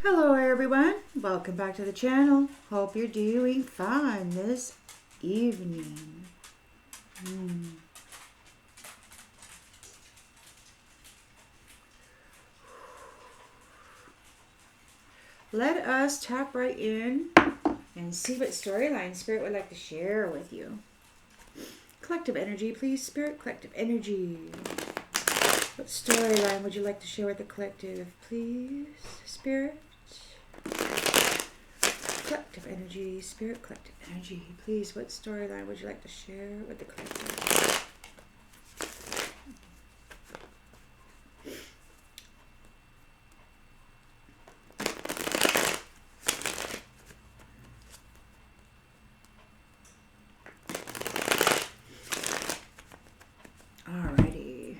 Hello everyone, welcome back to the channel. Hope you're doing fine this evening. Let us tap right in and see what storyline Spirit would like to share with you. Collective energy, please, Spirit. Collective energy. What storyline would you like to share with the collective, please, Spirit? Collective energy, Spirit, collective energy. Please, what storyline would you like to share with the collective? Alrighty.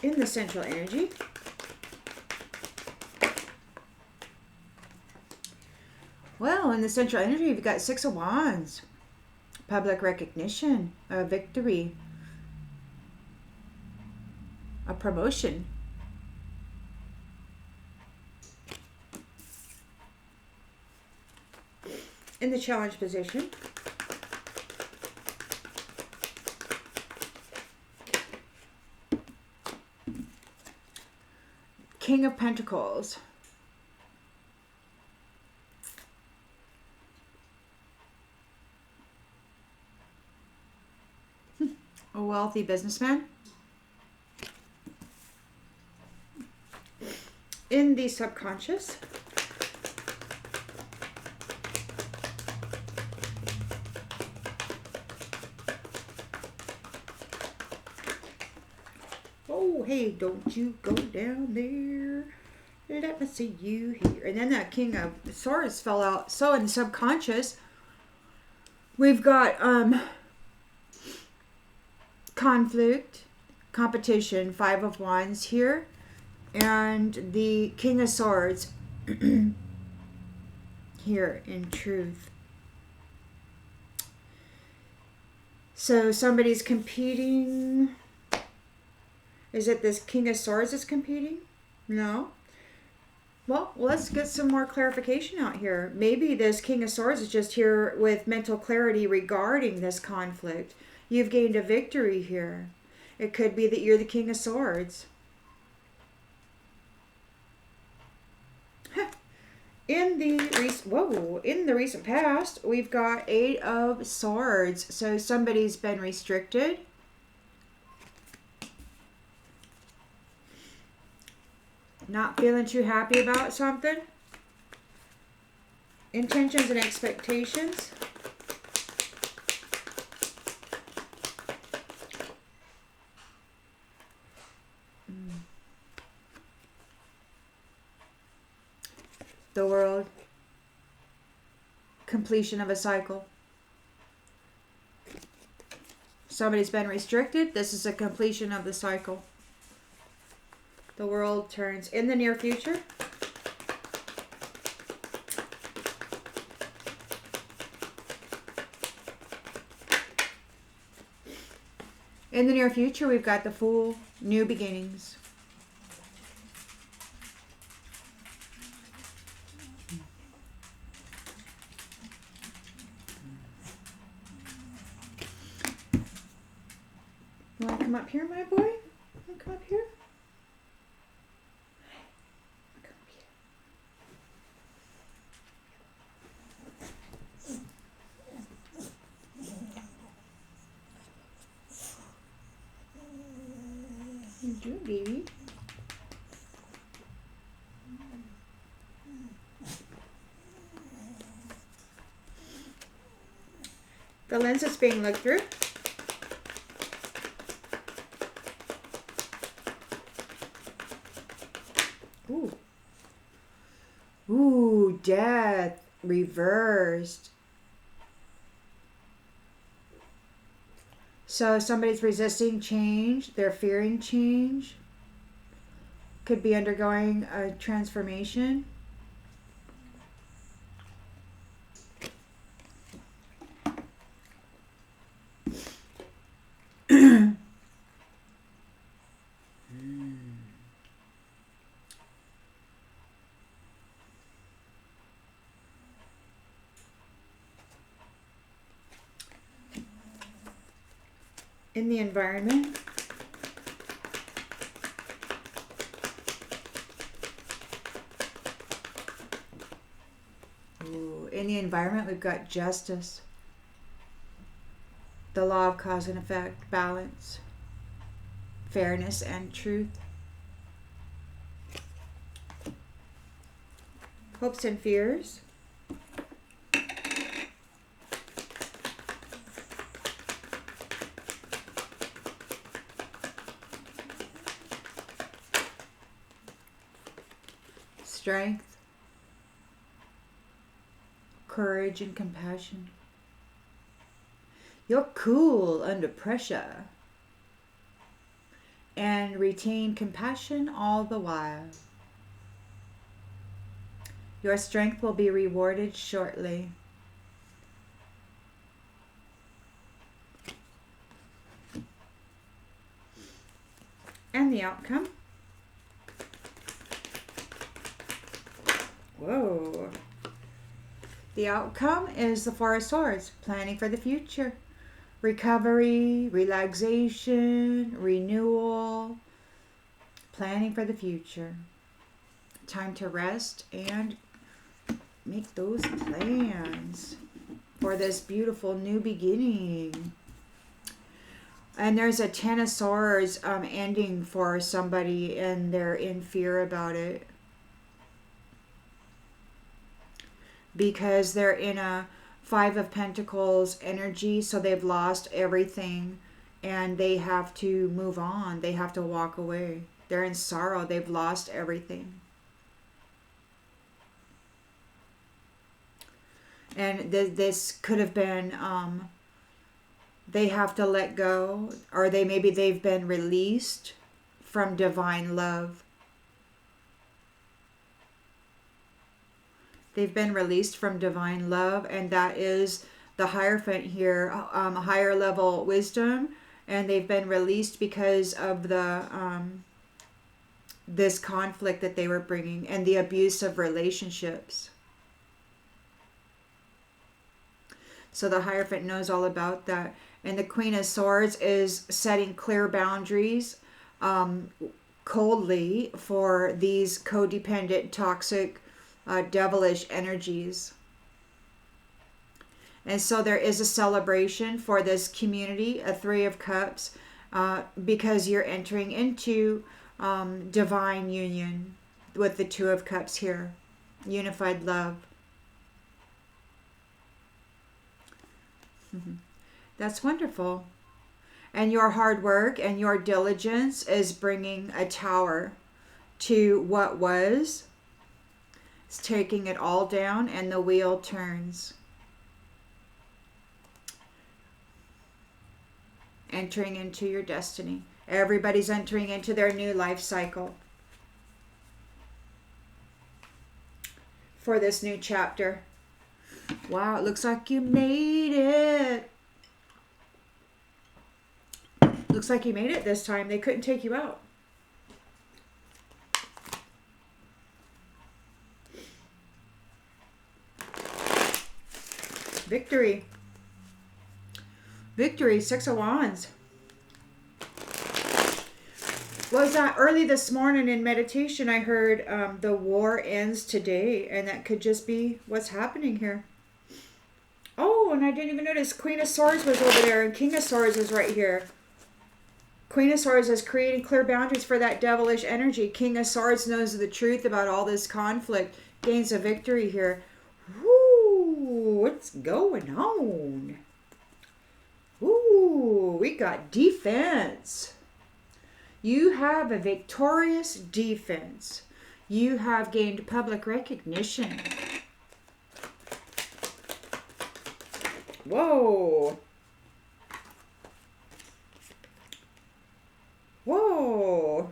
In the central energy, well, in the central energy, you've got Six of Wands, public recognition, a victory, a promotion. In the challenge position, King of Pentacles. A wealthy businessman. In the subconscious, oh, hey, don't you go down there. Let me see you here. And then that King of Swords fell out. So in the subconscious, we've got conflict, competition, Five of Wands here, and the King of Swords here in truth. So somebody's competing. Is it this King of Swords is competing? No. Well, let's get some more clarification out here. Maybe this King of Swords is just here with mental clarity regarding this conflict. You've gained a victory here. It could be that you're the King of Swords. In the recent past, we've got Eight of Swords. So somebody's been restricted. Not feeling too happy about something. Intentions and expectations. The World. Completion of a cycle. Somebody's been restricted. This is a completion of the cycle. The World turns in the near future. In the near future, we've got the Fool, new beginnings. You want to come up here, my boy? You want to come up here? You do, baby. The lens is being looked through. Ooh. Ooh, death reversed. So somebody's resisting change. They're fearing change. Could be undergoing a transformation. in the environment. Ooh, in the environment, we've got justice, the law of cause and effect, balance, fairness, and truth. Hopes and fears. Strength, courage, and compassion. You're cool under pressure and retain compassion all the while. Your strength will be rewarded shortly. And the outcome. Whoa. The outcome is the Four of Swords, planning for the future. Recovery, relaxation, renewal, planning for the future. Time to rest and make those plans for this beautiful new beginning. And there's a Ten of Swords ending for somebody, and they're in fear about it. Because they're in a Five of Pentacles energy, so they've lost everything and they have to move on. They have to walk away. They're in sorrow. They've lost everything. And this could have been, they have to let go, or maybe they've been released from divine love. They've been released from divine love, and that is the Hierophant here, higher level wisdom, and they've been released because of the this conflict that they were bringing and the abuse of relationships. So the Hierophant knows all about that. And the Queen of Swords is setting clear boundaries coldly for these codependent, toxic, devilish energies. And so there is a celebration for this community, a Three of Cups, because you're entering into divine union with the Two of Cups here, unified love. That's wonderful. And your hard work and your diligence is bringing a tower to what was. It's taking it all down, and the wheel turns. Entering into your destiny. Everybody's entering into their new life cycle for this new chapter. Wow, it looks like you made it. Looks like you made it this time. They couldn't take you out. Victory. Victory, Six of Wands. Was that early this morning in meditation, I heard the war ends today, and that could just be what's happening here. Oh, and I didn't even notice Queen of Swords was over there, and King of Swords is right here. Queen of Swords is creating clear boundaries for that devilish energy. King of Swords knows the truth about all this conflict, gains a victory here. Woo, what's going on? Ooh, we got defense. You have a victorious defense. You have gained public recognition. Whoa. Whoa.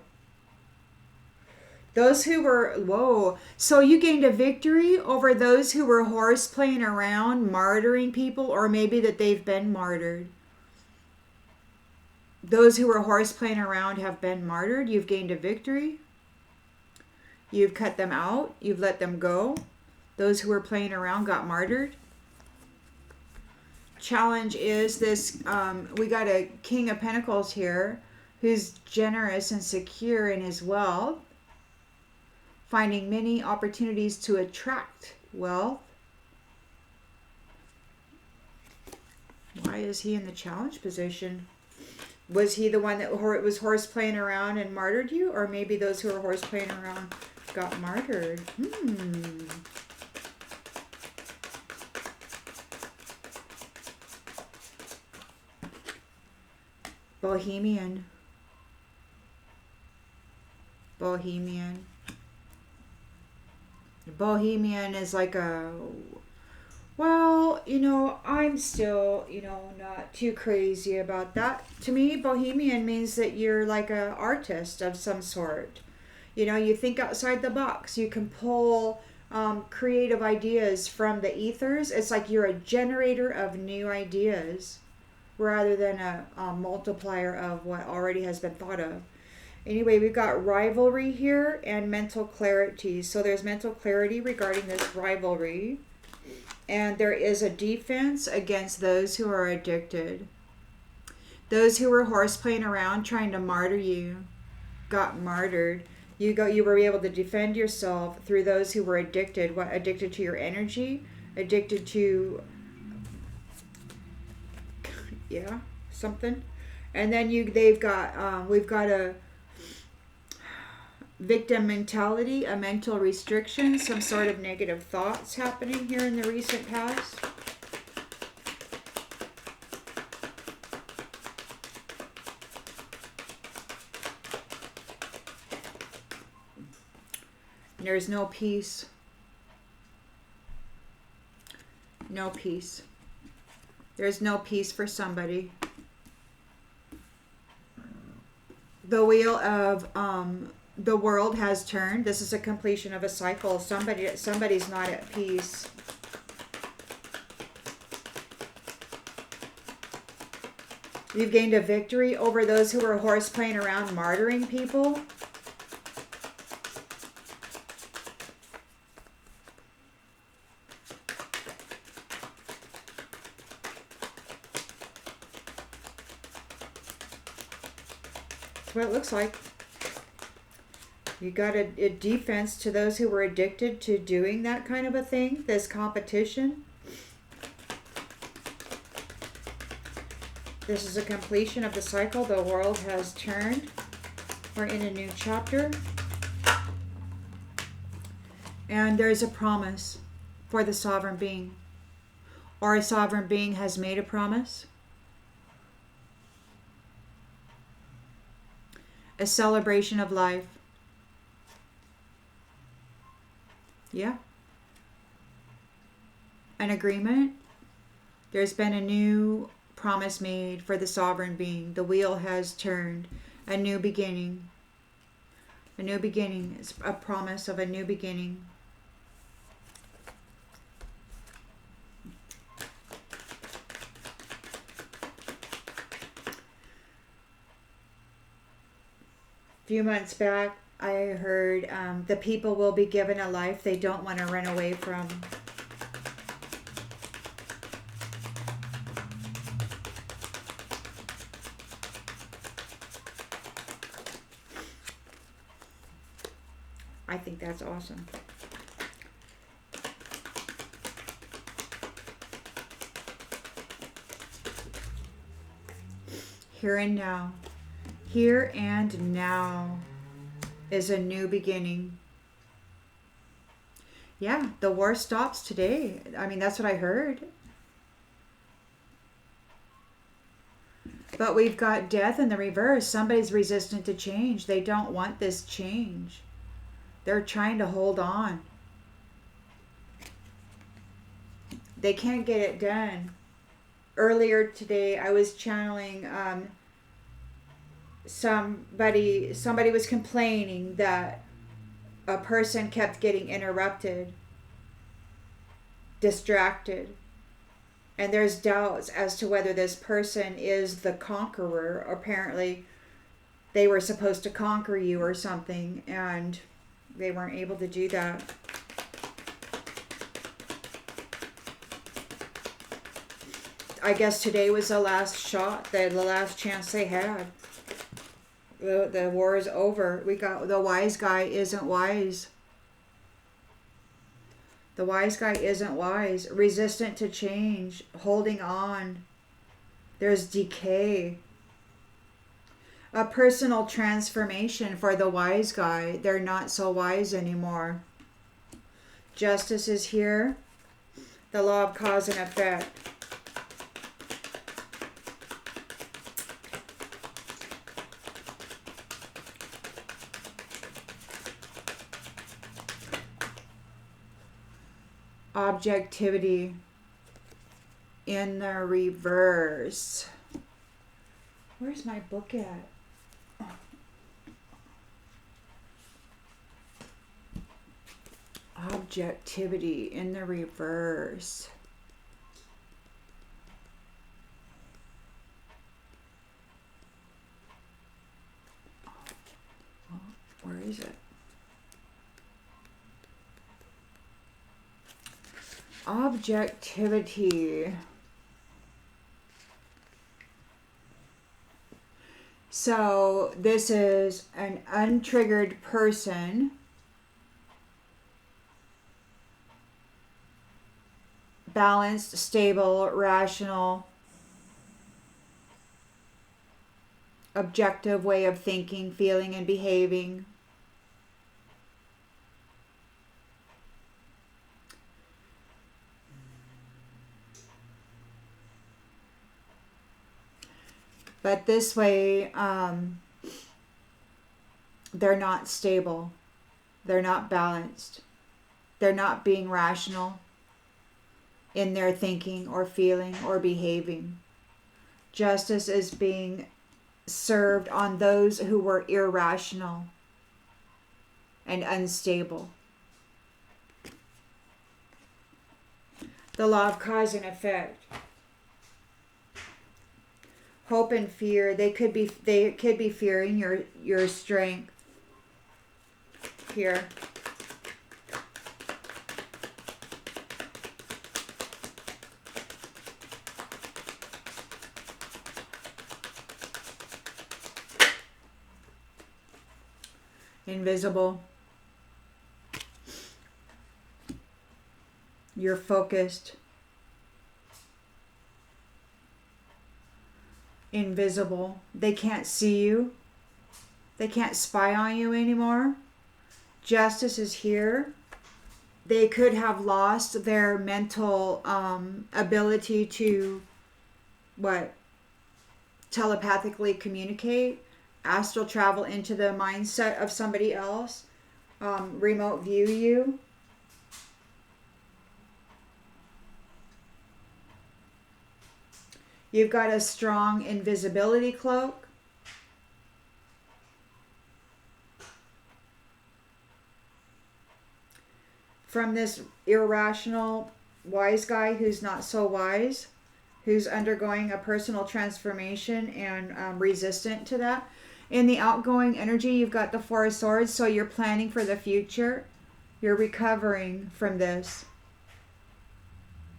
Those who were, whoa. So you gained a victory over those who were horse playing around, martyring people, or maybe that they've been martyred. Those who were horse playing around have been martyred. You've gained a victory. You've cut them out. You've let them go. Those who were playing around got martyred. challenge is this, we got a King of Pentacles here who's generous and secure in his wealth, finding many opportunities to attract wealth. Why is he in the challenge position? Was he the one that was horse playing around and martyred you? Or maybe those who were horse playing around got martyred? Bohemian. Bohemian. Bohemian is like a... Well, I'm still, not too crazy about that. To me, bohemian means that you're like an artist of some sort. You think outside the box. You can pull creative ideas from the ethers. It's like you're a generator of new ideas rather than a multiplier of what already has been thought of. Anyway, we've got rivalry here and mental clarity. So there's mental clarity regarding this rivalry. And there is a defense against those who are addicted. Those who were horse playing around trying to martyr you got martyred. You were able to defend yourself through those who were addicted. What? Addicted to your energy? Addicted to... yeah, something. And then we've got a victim mentality, a mental restriction, some sort of negative thoughts happening here in the recent past. There's no peace. No peace. There's no peace for somebody. The wheel of the world has turned. This is a completion of a cycle. Somebody's not at peace. You've gained a victory over those who were horse playing around martyring people. That's what it looks like. You got a defense to those who were addicted to doing that kind of a thing, this competition. This is a completion of the cycle. The world has turned. We're in a new chapter. And there's a promise for the sovereign being. Or a sovereign being has made a promise. A celebration of life. Yeah. An agreement. There's been a new promise made for the sovereign being. The wheel has turned. A new beginning. A new beginning. It's a promise of a new beginning. A few months back, I heard the people will be given a life they don't want to run away from. I think that's awesome. Here and now. Here and now is a new beginning. Yeah, the war stops today. I mean, that's what I heard. But we've got death in the reverse. Somebody's resistant to change. They don't want this change. They're trying to hold on. They can't get it done. Earlier today, I was channeling somebody was complaining that a person kept getting interrupted, distracted, and there's doubts as to whether this person is the conqueror. Apparently they were supposed to conquer you or something, and they weren't able to do that. I guess today was the last shot, the last chance they had. The war is over. We got the wise guy isn't wise. The wise guy isn't wise. Resistant to change. Holding on. There's decay. A personal transformation for the wise guy. They're not so wise anymore. Justice is here. The law of cause and effect. Objectivity in the reverse. Where's my book at? Objectivity in the reverse. Where is it? Objectivity. So this is an untriggered person balanced, stable, rational, objective way of thinking, feeling, and behaving. But this way, they're not stable. They're not balanced. They're not being rational in their thinking or feeling or behaving. Justice is being served on those who were irrational and unstable. The law of cause and effect. Hope and fear. They could be fearing your strength. Here. Invisible. You're focused. Invisible. They can't see you. They can't spy on you anymore. Justice is here. They could have lost their mental ability to telepathically communicate, astral travel into the mindset of somebody else, remote view you. You've got a strong invisibility cloak. From this irrational wise guy who's not so wise, who's undergoing a personal transformation and resistant to that. In the outgoing energy, you've got the Four of Swords, so you're planning for the future. You're recovering from this.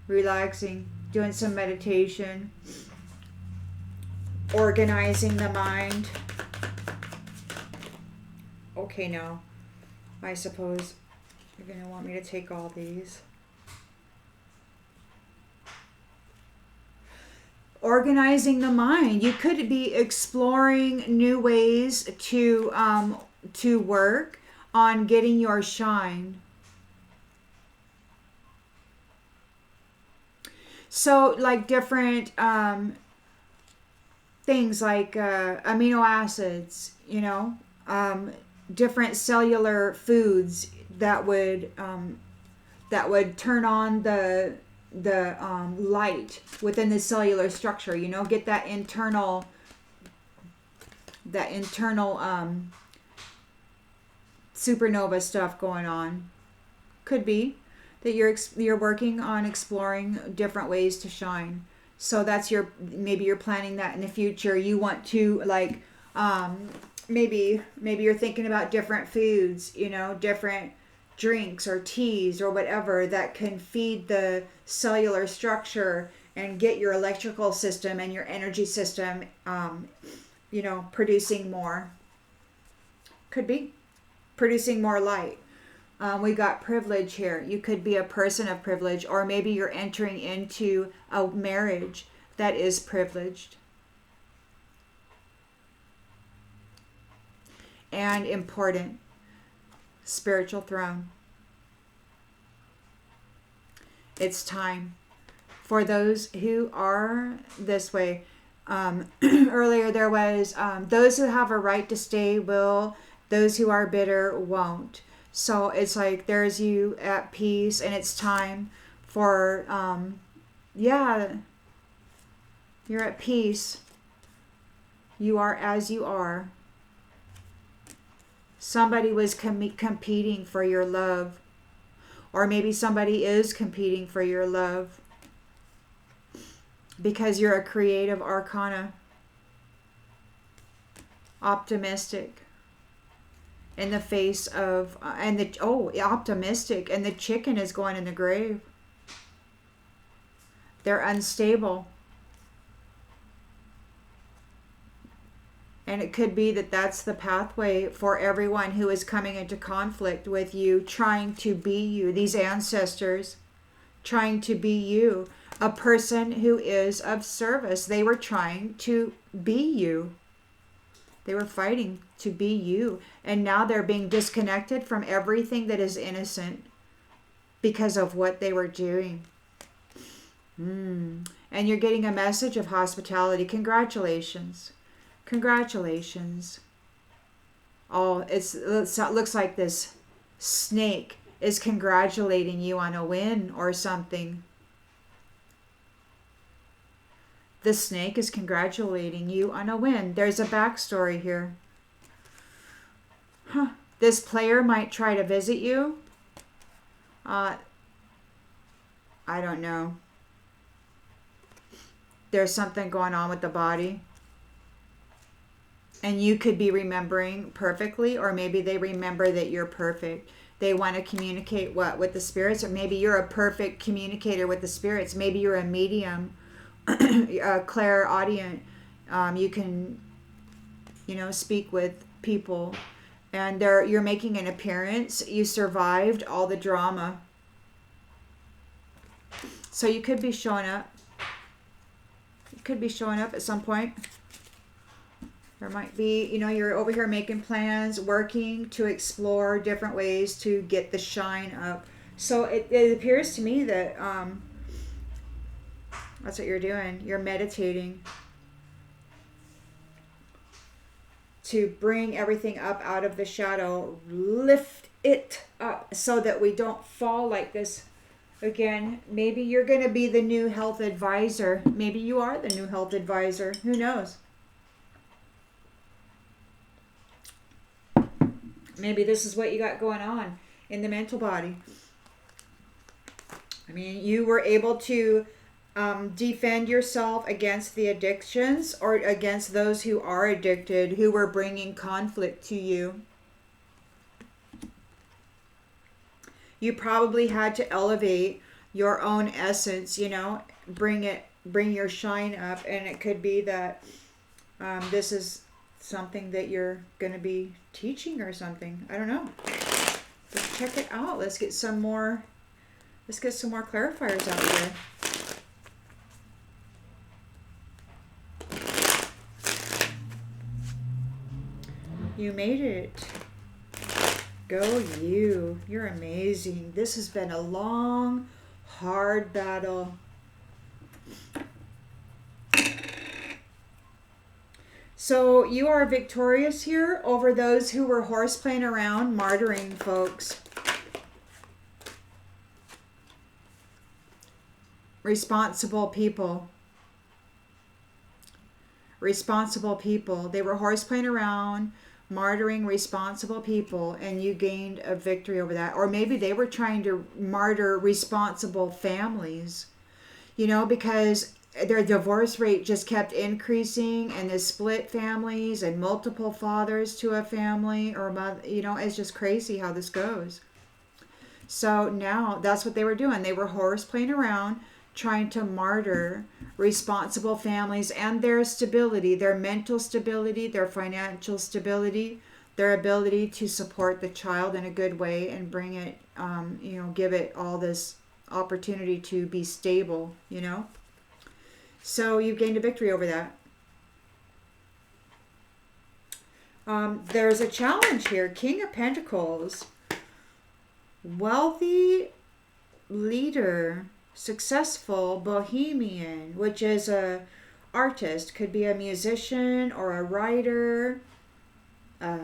Relaxing, doing some meditation, organizing the mind. Okay, now, I suppose you're going to want me to take all these. Organizing the mind. You could be exploring new ways to work on getting your shine. So like different things like amino acids, different cellular foods that would turn on the light within the cellular structure, get that internal supernova stuff going on. Could be that you're working on exploring different ways to shine. So that's maybe you're planning that in the future. You want to maybe you're thinking about different foods, different drinks or teas or whatever that can feed the cellular structure and get your electrical system and your energy system, producing more. Could be producing more light. We got privilege here. You could be a person of privilege, or maybe you're entering into a marriage that is privileged and important. Spiritual throne. It's time for those who are this way. Earlier there was those who have a right to stay will, those who are bitter won't. So it's like there's you at peace, and it's time for, you're at peace. You are as you are. Somebody was competing for your love. Or maybe somebody is competing for your love. Because you're a creative arcana. Optimistic. In the face of, optimistic. And the chicken is going in the grave. They're unstable. And it could be that that's the pathway for everyone who is coming into conflict with you, trying to be you. These ancestors trying to be you. A person who is of service. They were trying to be you. They were fighting to be you. And now they're being disconnected from everything that is innocent because of what they were doing. And you're getting a message of hospitality. Congratulations. Congratulations. Oh, it looks like this snake is congratulating you on a win or something. The snake is congratulating you on a win. There's a backstory here. This player might try to visit you. I don't know. There's something going on with the body. And you could be remembering perfectly, or maybe they remember that you're perfect. They want to communicate with the spirits, or maybe you're a perfect communicator with the spirits. Maybe you're a medium, a clairaudient. You can, speak with people, and you're making an appearance. You survived all the drama, so you could be showing up. You could be showing up at some point. There might be, you're over here making plans, working to explore different ways to get the shine up. So it appears to me that that's what you're doing. You're meditating to bring everything up out of the shadow, lift it up so that we don't fall like this. Again, maybe you're going to be the new health advisor. Maybe you are the new health advisor. Who knows? Maybe this is what you got going on in the mental body. I mean, you were able to defend yourself against the addictions, or against those who are addicted, who were bringing conflict to you. You probably had to elevate your own essence, bring your shine up. And it could be that this is something that you're going to be teaching or something. I don't know. Let's check it out. Let's get some more clarifiers out here. You made it. Go you. You're amazing. This has been a long, hard battle. So you are victorious here over those who were horseplaying around, martyring folks. Responsible people. Responsible people. They were horseplaying around, martyring responsible people, and you gained a victory over that. Or maybe they were trying to martyr responsible families, because their divorce rate just kept increasing, and the split families and multiple fathers to a family or mother, it's just crazy how this goes. So now that's what they were doing. They were horseplaying around, trying to martyr responsible families and their stability, their mental stability, their financial stability, their ability to support the child in a good way and bring it, give it all this opportunity to be stable, So you've gained a victory over that. There's a challenge here. King of Pentacles. Wealthy leader. Successful bohemian, which is a artist. Could be a musician or a writer, a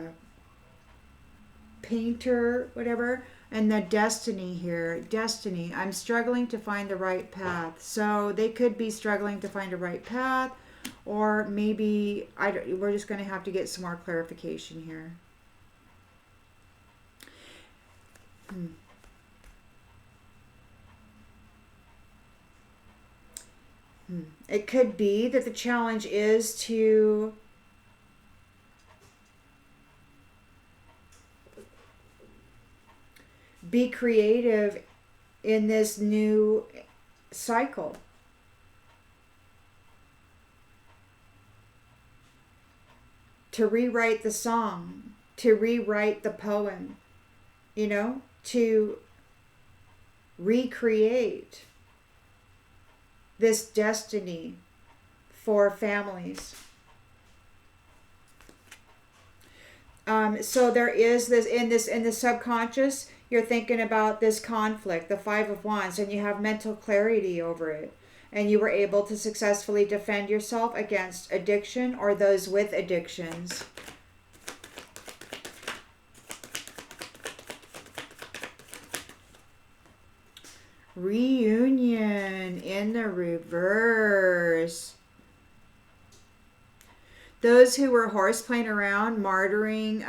painter, whatever. And the destiny here. Destiny. I'm struggling to find the right path. So they could be struggling to find a right path. Or maybe we're just going to have to get some more clarification here. It could be that the challenge is to be creative in this new cycle. To rewrite the song, to rewrite the poem, to recreate this destiny for families. So there is this in the subconscious, you're thinking about this conflict, the Five of Wands, and you have mental clarity over it. And you were able to successfully defend yourself against addiction or those with addictions. Reunion in the reverse. Those who were horseplaying around, martyring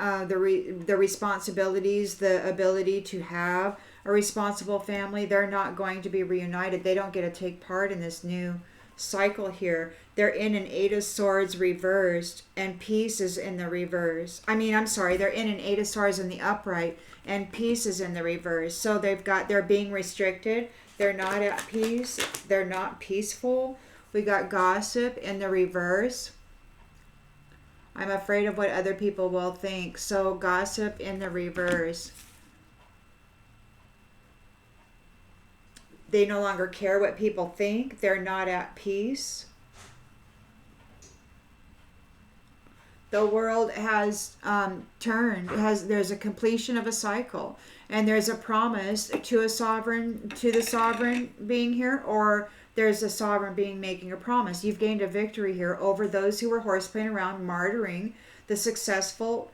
the responsibilities, the ability to have a responsible family, they're not going to be reunited. They don't get to take part in this new cycle here. They're in an Eight of Swords reversed, and peace is in the reverse. They're in an Eight of Swords in the upright, and peace is in the reverse. So they're being restricted. They're not at peace. They're not peaceful. We got gossip in the reverse. I'm afraid of what other people will think. So gossip in the reverse. They no longer care what people think. They're not at peace. The world has turned. There's a completion of a cycle, and there's a promise to the sovereign being here, or there's a sovereign being making a promise. You've gained a victory here over those who were horseplaying around, martyring the successful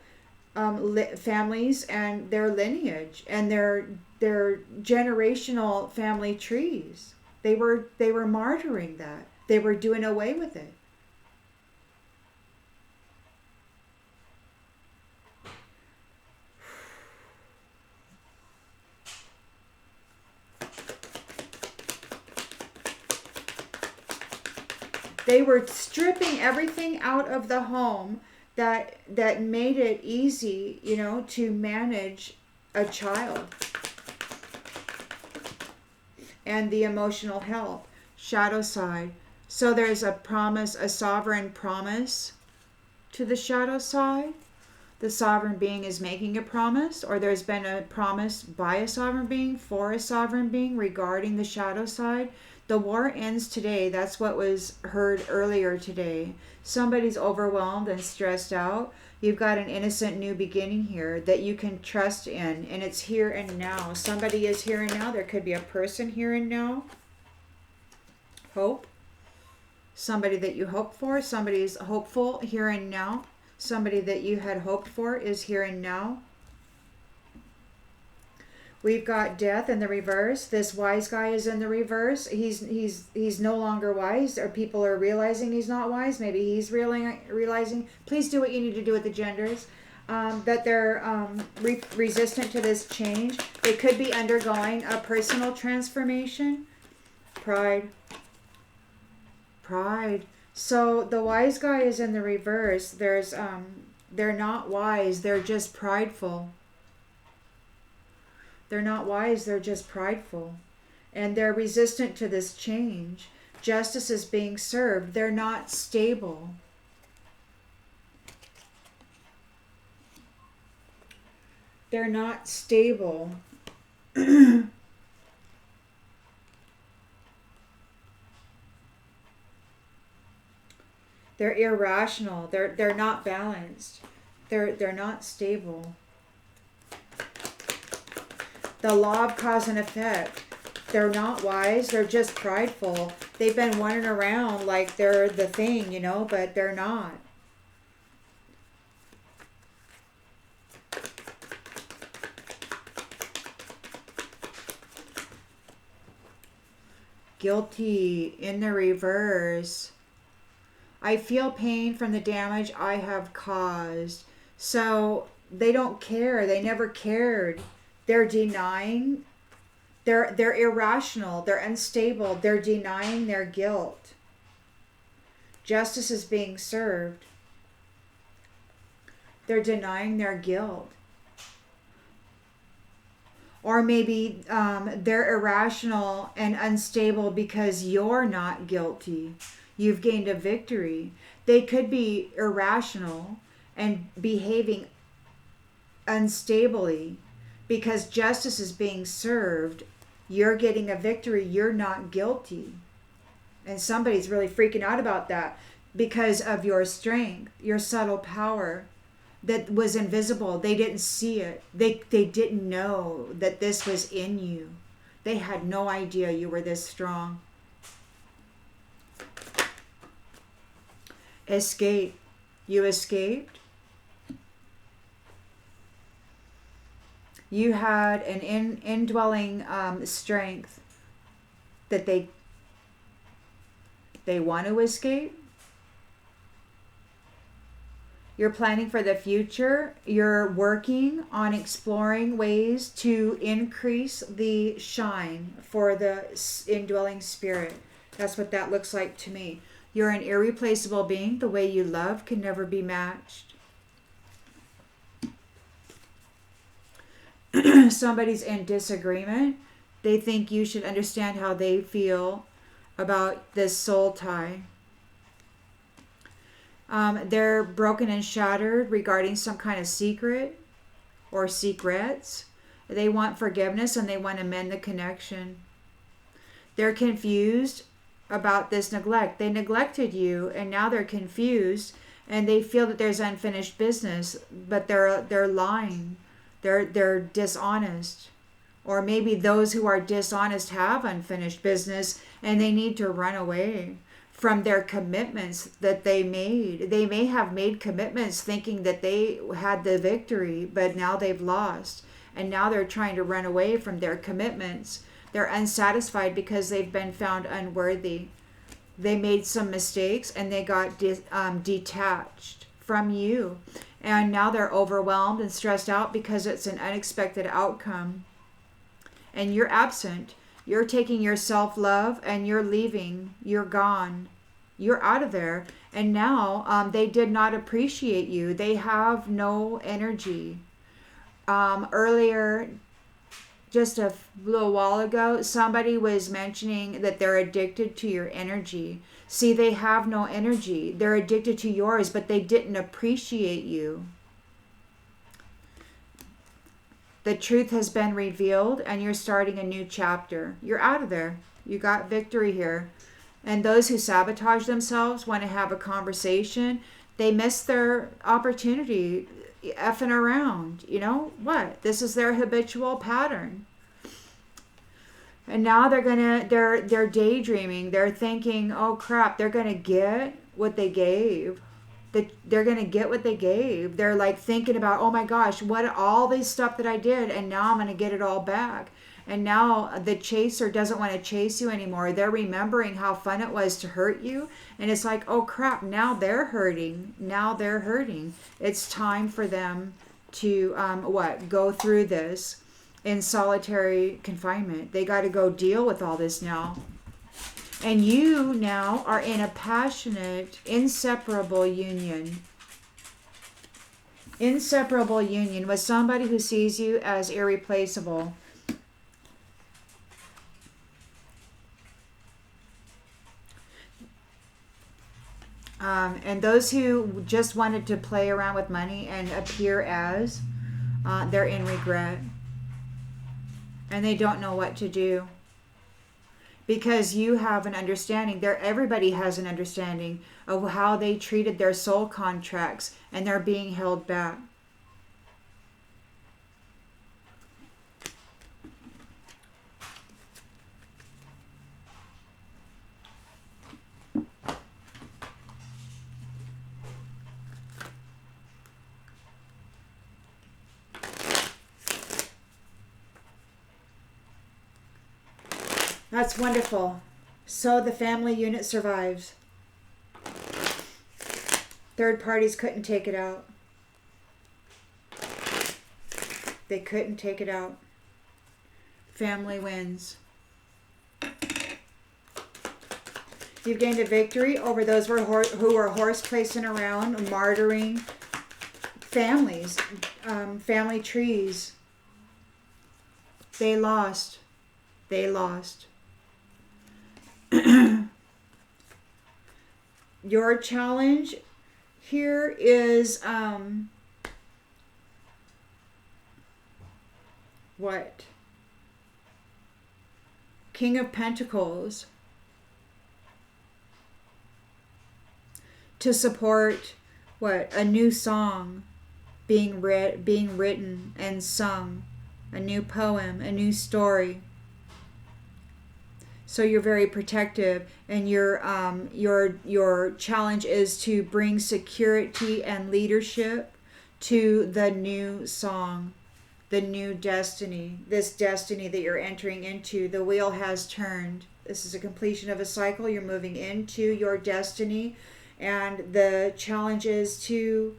families and their lineage and their generational family trees. They were martyring that. They were doing away with it. They were stripping everything out of the home that made it easy, to manage a child. And the emotional health, shadow side. So there's a promise, a sovereign promise to the shadow side. The sovereign being is making a promise, or there's been a promise by a sovereign being for a sovereign being regarding the shadow side. The war ends today. That's what was heard earlier today. Somebody's overwhelmed and stressed out. You've got an innocent new beginning here that you can trust in, and it's here and now. Somebody is here and now. There could be a person here and now. Hope. Somebody that you hope for. Somebody's hopeful here and now. Somebody that you had hoped for is here and now. We've got death in the reverse. This wise guy is in the reverse. He's no longer wise, or people are realizing he's not wise. Maybe he's realizing. Please do what you need to do with the genders. That they're resistant to this change. They could be undergoing a personal transformation. Pride. So the wise guy is in the reverse. They're not wise. They're just prideful. They're not wise, they're just prideful. and they're resistant to this change. Justice is being served. They're not stable. They're not stable. They're irrational. They're not balanced. They're not stable. The law of cause and effect. They're not wise. They're just prideful. They've been running around like they're the thing, but they're not. Guilty in the reverse. I feel pain from the damage I have caused. So they don't care. They never cared. They're denying. They're irrational. They're unstable. They're denying their guilt. Justice is being served. They're denying their guilt. Or maybe they're irrational and unstable because you're not guilty. You've gained a victory. They could be irrational and behaving unstably because justice is being served. You're getting a victory. You're not guilty. And somebody's really freaking out about that because of your strength, your subtle power that was invisible. They didn't see it. They didn't know that this was in you. They had no idea you were this strong. Escape. You escaped. You had an indwelling strength that they want to escape. You're planning for the future. You're working on exploring ways to increase the shine for the indwelling spirit. That's what that looks like to me. You're an irreplaceable being. The way you love can never be matched. Somebody's in disagreement. They think you should understand how they feel about this soul tie. They're broken and shattered regarding some kind of secret or secrets. They want forgiveness and they want to mend the connection. They're confused about this neglect. They neglected you and now they're confused and they feel that there's unfinished business, but they're lying. They're dishonest. Or maybe those who are dishonest have unfinished business and they need to run away from their commitments that they made. They may have made commitments thinking that they had the victory, but now they've lost. And now they're trying to run away from their commitments. They're unsatisfied because they've been found unworthy. They made some mistakes and they got detached from you. And now they're overwhelmed and stressed out because it's an unexpected outcome. And you're absent. You're taking your self-love and you're leaving. You're gone. You're out of there. And now they did not appreciate you. They have no energy. Earlier, just a little while ago, somebody was mentioning that they're addicted to your energy. See, they have no energy. They're addicted to yours, but they didn't appreciate you. The truth has been revealed and you're starting a new chapter. You're out of there. You got victory here. And those who sabotage themselves want to have a conversation. They miss their opportunity effing around. You know what? This is their habitual pattern. And now they're daydreaming. They're thinking, oh crap, they're going to get what they gave. They're going to get what they gave. They're like thinking about, oh my gosh, what all this stuff that I did, and now I'm going to get it all back. And now the chaser doesn't want to chase you anymore. They're remembering how fun it was to hurt you. And it's like, oh crap, now they're hurting. Now they're hurting. It's time for them to, go through this in solitary confinement. They got to go deal with all this now. And you now are in a passionate, inseparable union. Inseparable union with somebody who sees you as irreplaceable. And those who just wanted to play around with money and appear as, they're in regret. And they don't know what to do. Because you have an understanding. Everybody has an understanding of how they treated their soul contracts, and they're being held back. That's wonderful. So the family unit survives. Third parties couldn't take it out. They couldn't take it out. Family wins. You've gained a victory over those who are horse placing around, martyring families, family trees. They lost. They lost. Your challenge here is what? King of Pentacles. To support what? A new song being written and sung. A new poem, a new story. So you're very protective, and your challenge is to bring security and leadership to the new song, the new destiny, this destiny that you're entering into. The wheel has turned. This is a completion of a cycle. You're moving into your destiny, and the challenge is to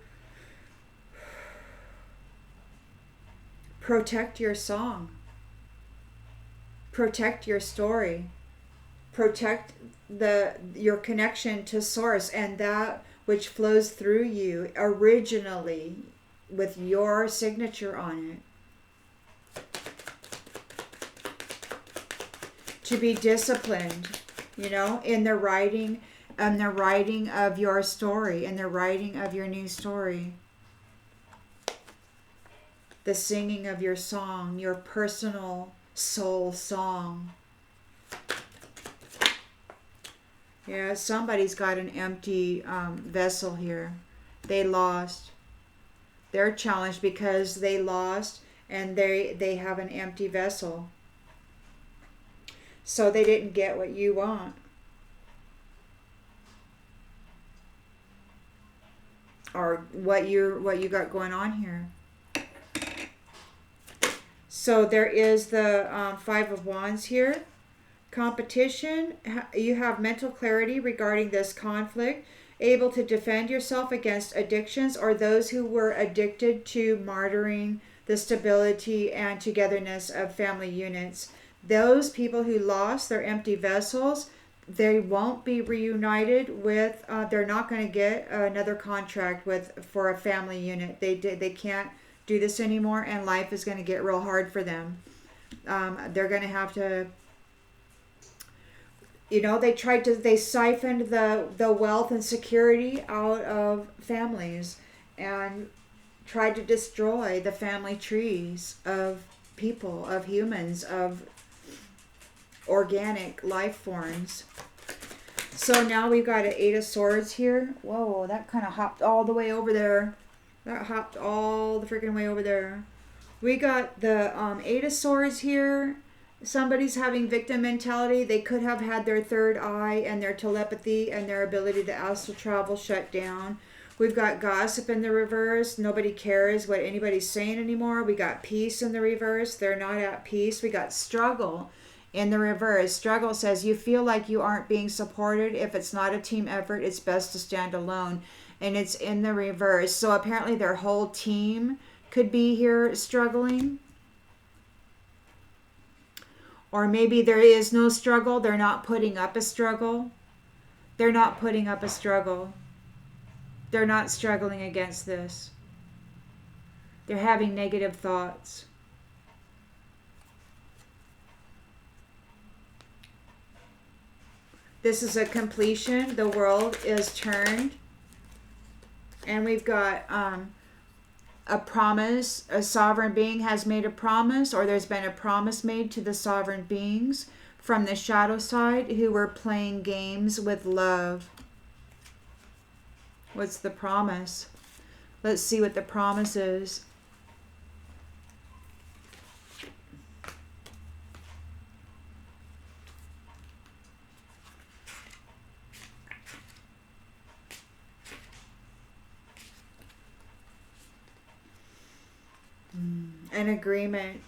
protect your song, protect your story. Protect your connection to source and that which flows through you originally with your signature on it. To be disciplined, in the writing of your story, in the writing of your new story. The singing of your song, your personal soul song. Yeah, somebody's got an empty vessel here. They lost. They're challenged because they lost, and they have an empty vessel. So they didn't get what you want. Or what you got going on here. So there is the Five of Wands here. Competition, you have mental clarity regarding this conflict, able to defend yourself against addictions or those who were addicted to martyring the stability and togetherness of family units. Those people who lost their empty vessels, they won't be reunited with, they're not going to get another contract for a family unit. They can't do this anymore, and life is going to get real hard for them. They're going to have to, they siphoned the wealth and security out of families and tried to destroy the family trees of people, of humans, of organic life forms. So now we've got an Eight of Swords here. Whoa, that kind of hopped all the way over there. That hopped all the freaking way over there. We got the Eight of Swords here. Somebody's having victim mentality. They could have had their third eye and their telepathy and their ability to astral travel shut down. We've got gossip in the reverse. Nobody cares what anybody's saying anymore. We got peace in the reverse. They're not at peace. We got struggle in the reverse. Struggle says you feel like you aren't being supported. If it's not a team effort, it's best to stand alone. And it's in the reverse. So apparently their whole team could be here struggling. Or maybe there is no struggle. They're not putting up a struggle. They're not putting up a struggle. They're not struggling against this. They're having negative thoughts. This is a completion. The world is turned. And we've got a promise. A sovereign being has made a promise, or there's been a promise made to the sovereign beings from the shadow side who were playing games with love. What's the promise? Let's see what the promise is. An agreement.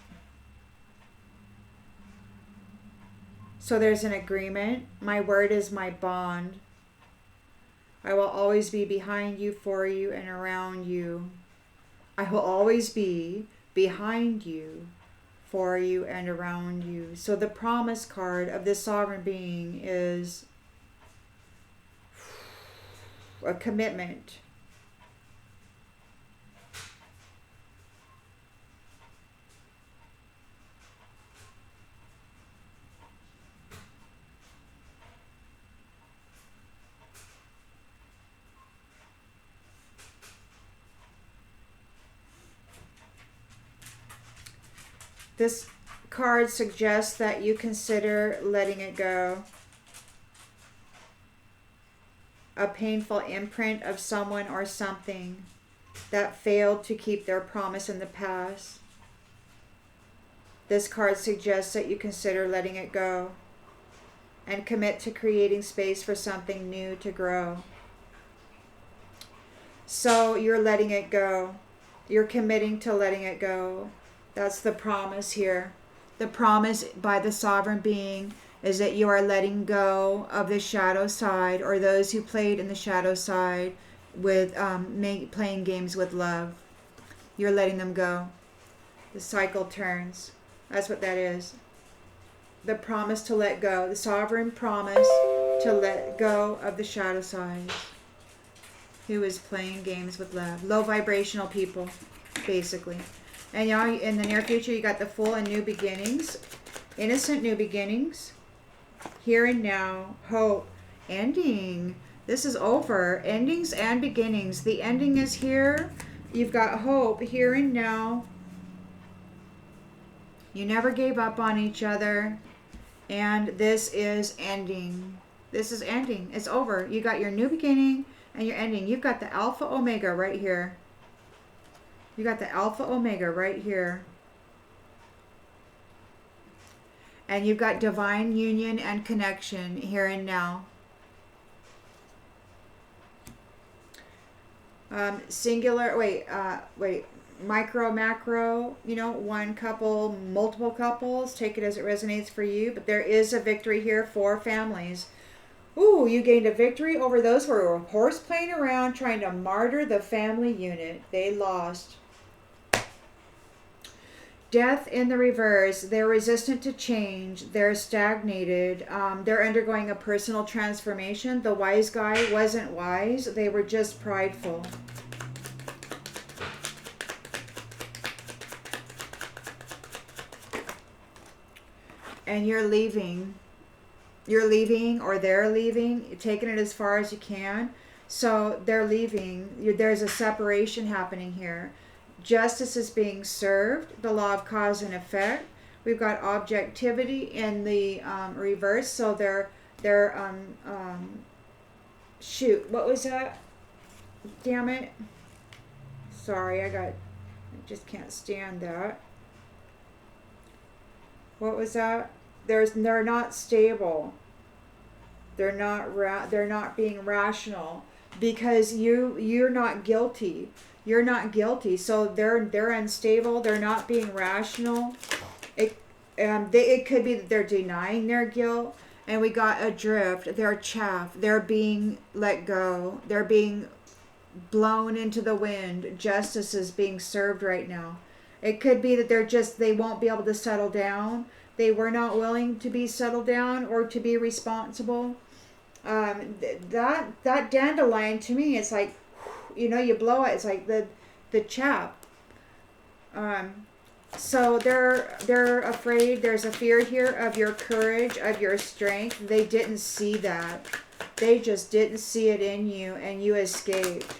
So there's an agreement. My word is my bond. I will always be behind you, for you, and around you. I will always be behind you, for you, and around you. So the promise card of this sovereign being is a commitment. This card suggests that you consider letting it go. A painful imprint of someone or something that failed to keep their promise in the past. This card suggests that you consider letting it go and commit to creating space for something new to grow. So you're letting it go. You're committing to letting it go. That's the promise here. The promise by the sovereign being is that you are letting go of the shadow side, or those who played in the shadow side with playing games with love. You're letting them go. The cycle turns. That's what that is. The promise to let go. The sovereign promise to let go of the shadow side, who is playing games with love. Low vibrational people, basically. And y'all, in the near future, you got the full and new beginnings. Innocent new beginnings. Here and now. Hope. Ending. This is over. Endings and beginnings. The ending is here. You've got hope here and now. You never gave up on each other. And this is ending. This is ending. It's over. You got your new beginning and your ending. You've got the Alpha Omega right here. You got the Alpha Omega right here. And you've got divine union and connection here and now. Singular, micro, macro, one couple, multiple couples. Take it as it resonates for you. But there is a victory here for families. Ooh, you gained a victory over those who were horse playing around trying to martyr the family unit. They lost. Death in the reverse. They're resistant to change. They're stagnated. They're undergoing a personal transformation. The wise guy wasn't wise. They were just prideful. And you're leaving. You're leaving, or they're leaving. You're taking it as far as you can. So they're leaving. There's a separation happening here. Justice is being served, the law of cause and effect. We've got objectivity in the reverse, so they're shoot, what was that? Damn it. Sorry, I just can't stand that. What was that? They're not stable. They're not being rational because you're not guilty. You're not guilty, so they're unstable. They're not being rational. It could be that they're denying their guilt, and we got adrift. They're chaff. They're being let go. They're being blown into the wind. Justice is being served right now. It could be that they won't be able to settle down. They were not willing to be settled down or to be responsible. That dandelion to me, it's like, you blow it. It's like the chaff. So they're afraid. There's a fear here of your courage, of your strength. They didn't see that. They just didn't see it in you, and you escaped.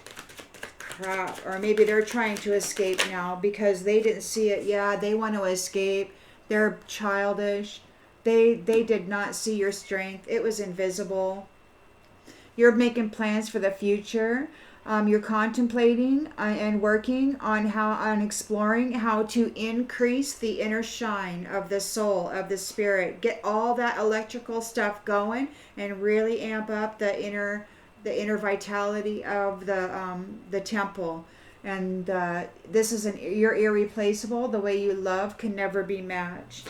crap. Or maybe they're trying to escape now because they didn't see it. Yeah, they want to escape. They're childish. They did not see your strength. It was invisible. You're making plans for the future. You're contemplating and working on exploring how to increase the inner shine of the soul, of the spirit. Get all that electrical stuff going and really amp up the inner vitality of the temple. And this is you're irreplaceable. The way you love can never be matched.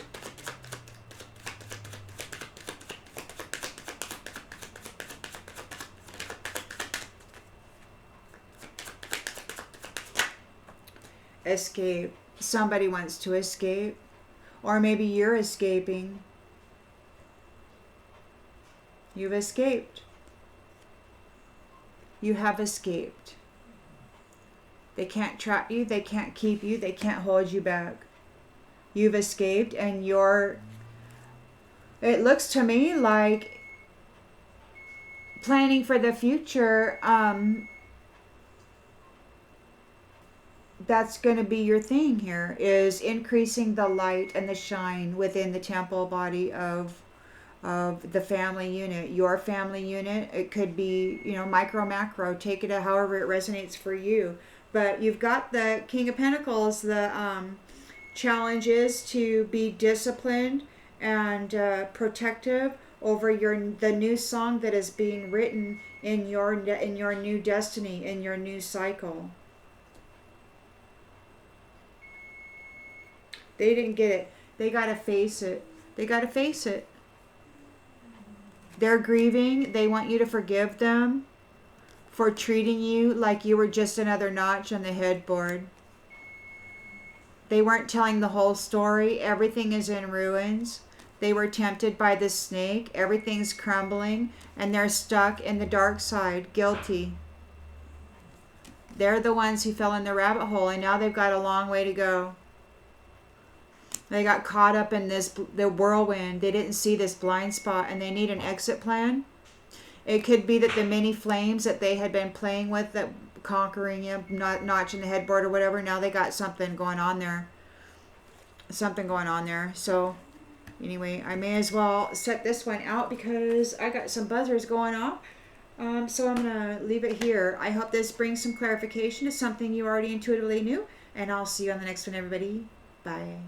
Escape. Somebody wants to escape. Or maybe you're escaping. You've escaped. You have escaped. They can't trap you. They can't keep you. They can't hold you back. You've escaped and it looks to me like planning for the future. That's going to be your thing here, is increasing the light and the shine within the temple body of the family unit, your family unit. It could be, micro, macro, take it however it resonates for you. But you've got the King of Pentacles. The challenge is to be disciplined and protective over the new song that is being written in your new destiny, in your new cycle. They didn't get it. They got to face it. They got to face it. They're grieving. They want you to forgive them for treating you like you were just another notch on the headboard. They weren't telling the whole story. Everything is in ruins. They were tempted by the snake. Everything's crumbling. And they're stuck in the dark side, guilty. They're the ones who fell in the rabbit hole, and now they've got a long way to go. They got caught up in the whirlwind. They didn't see this blind spot, and they need an exit plan. It could be that the many flames that they had been playing with, that conquering him, not notching the headboard or whatever, now they got something going on there. So anyway, I may as well set this one out because I got some buzzers going off. So I'm going to leave it here. I hope this brings some clarification to something you already intuitively knew. And I'll see you on the next one, everybody. Bye.